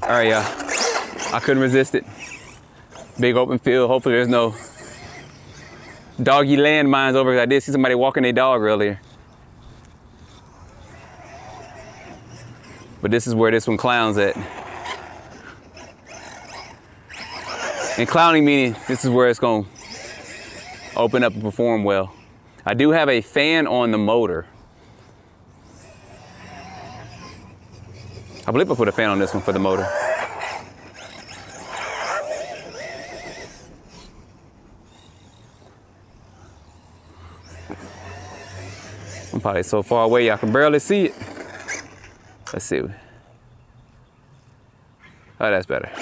All right, y'all. I couldn't resist it. Big open field. Hopefully there's no doggy landmines over here. I did see somebody walking their dog earlier. But this is where this one clowns at. And clowning meaning this is where it's gonna open up and perform well. I do have a fan on the motor. I believe I put a fan on this one for the motor. I'm probably so far away y'all can barely see it. Let's see. Oh, that's better.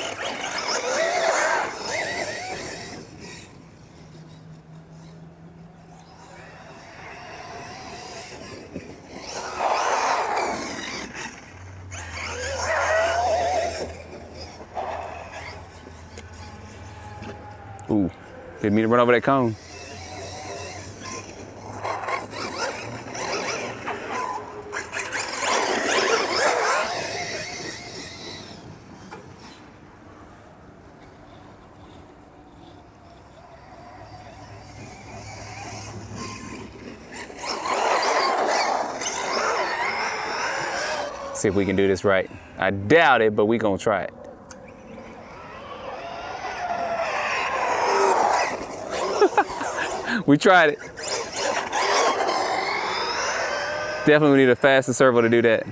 Ooh, didn't mean to run over that cone. See if we can do this right. I doubt it, but we gonna try it. We tried it. Definitely need a faster servo to do that.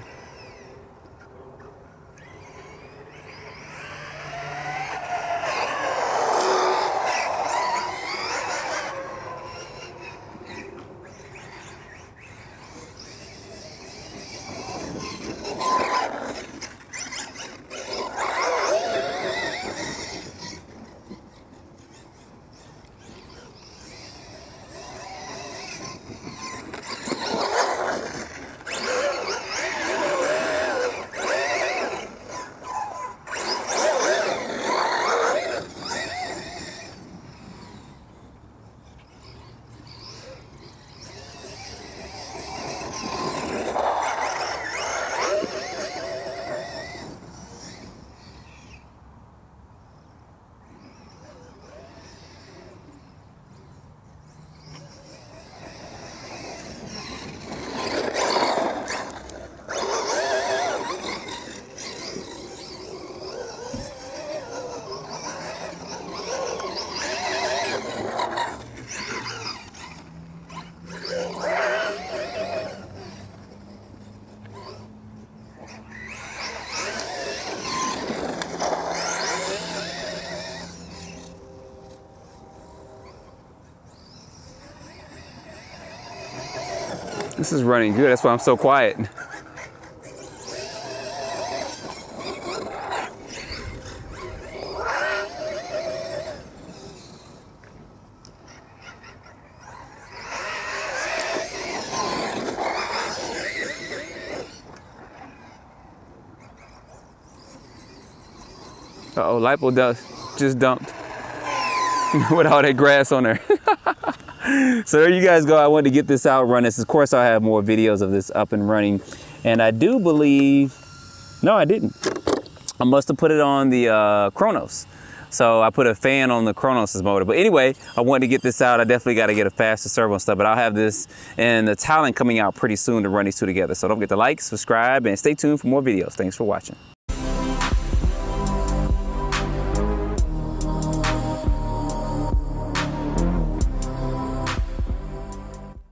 This is running good, that's why I'm so quiet. Uh-oh, lipo just dumped with all that grass on there. So there you guys go. I wanted to get this out, run this. Of course, I'll have more videos of this up and running. And I do believe, no, I didn't. I must have put it on the Chronos. So I put a fan on the Chronos' motor. But anyway, I wanted to get this out. I definitely got to get a faster servo and stuff. But I'll have this and the Talon coming out pretty soon to run these two together. So don't forget to like, subscribe, and stay tuned for more videos. Thanks for watching.